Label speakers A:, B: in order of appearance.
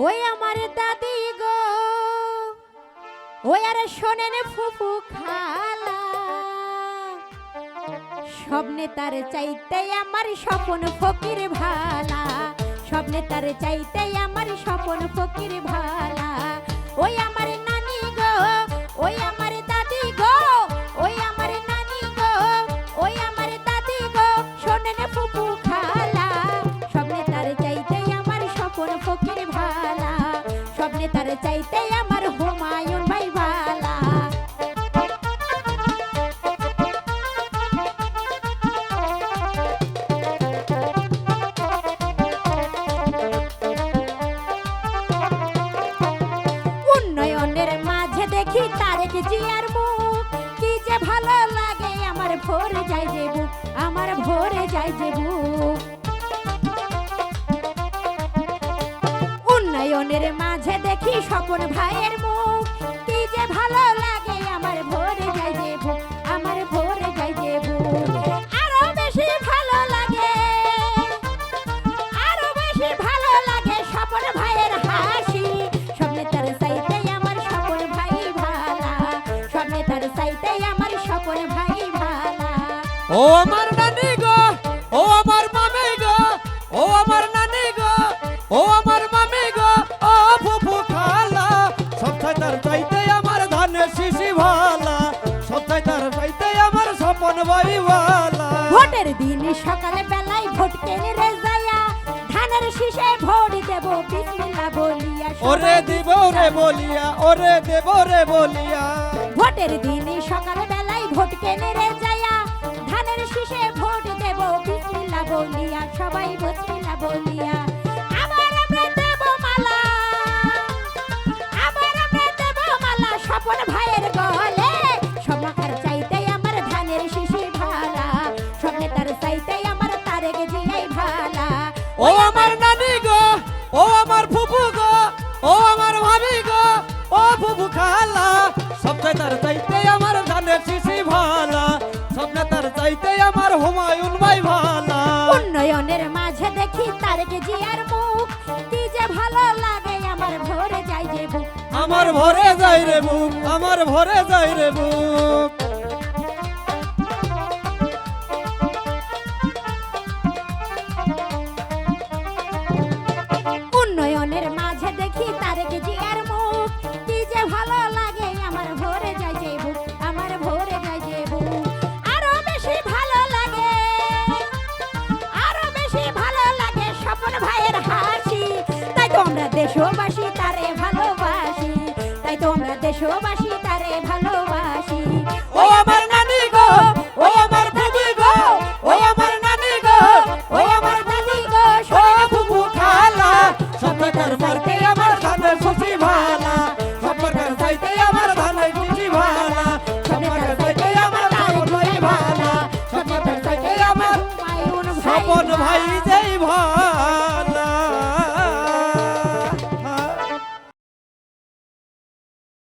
A: ওই আমার দাদি গো, ওই আর শোনেন ফুফু খালা, স্বপ্নে তার চাইতে আমার স্বপন ফকির ভালা, স্বপ্নে তার চাইতে আমার স্বপন ফকির ভালা। ওই আমার নানি গো, ওই আমার দাদি গো, ওই আমার নানি গো, ওই আমার দাদি গো, শোনেন ফুফু খালা, স্বপ্নে তার চাইতে আমার স্বপন ফকির ভালা, স্বপ্নে তার চাইতে আমার হুমায়ুন ভাই ভালা। উন্নয়নের মাঝে দেখি তারেক জিয়ার মুখ, কি যে ভালো লাগে আমার ভরে যায় যে বুক, আমার ভরে যায় যে বুক। উন্নয়নের মাঝে দেখি স্বপন ভাইয়ের মুখ, কি যে ভালো লাগে আমার ভরে যায় যে বুক, আমার ভরে যায় যে বুক। আরো বেশি ভালো লাগে, আরো বেশি ভালো লাগে স্বপন ভাইয়ের হাসি, স্বপ্নে তার চাইতে আমার স্বপন ভাই ভালা, স্বপ্নে তার চাইতে আমার স্বপন ভাই ভালা।
B: ও আমার নানি গো, ও আমার মামি গো, ও আমার নানি গো, ও আমার মামি গো, ও ফুফু খালা, সবটাই তার চাইতে আমার ধানের শিশি ভালা, সবটাই তার চাইতে আমার স্বপন ভাই ভালা।
A: ভোটের দিন সকালে বেলায় ভোট কেনে রে যায়া, ধানের শীষে ভোট দেব বিসমিল্লাহ বলিয়া,
B: ওরে দিব রে বলিয়া, ওরে দেব রে বলিয়া।
A: ভোটের দিন সকালে বেলায় ভোট কেনে রে যায়া, ধানের শীষে ভোট দেব বিসমিল্লাহ বলিয়া, সবাই বিসমিল্লাহ বলিয়া। আবার আমরা দেব মালা, আবার আমরা দেব মালা স্বপন ভাইয়ের গলে, সমাকার চাইতে আমার ধানের শীষে ভালা, স্বপ্নে তার চাইতে আমার তারেক জিয়াই ভালা।
B: ও আমার নানি গো, ও আমার ফুফু গো, ও আমার মামি গো, ও ফুফু খালা, সবটাই তার চাইতে আমার ধানের শিশি ভালা, সবটা তার চাইতে আমার হুমায়ুন ভাই ভালা।
A: উন্নয়নের মাঝে দেখি তারেক জিয়ার মুখ, কি যে ভালো লাগে আমার ভরে যায় যে বুক,
B: আমার ভরে যায় রে বুক, আমার ভরে যায় রে বুক।
A: উন্নয়নের মাঝে দেখি তারেক জিয়ার মুখ, কি যে ভালো লাগে আমার ভরে যায় যে বুক, আমার ভরে যায় যে বুক। আরো বেশি ভালো লাগে, আরো বেশি ভালো লাগে স্বপন ভাইয়ের হাসি, তাই তো আমরা দেশবাসী তারে ভালোবাসি, তাই তো আমরা দেশবাসী তারে ভালো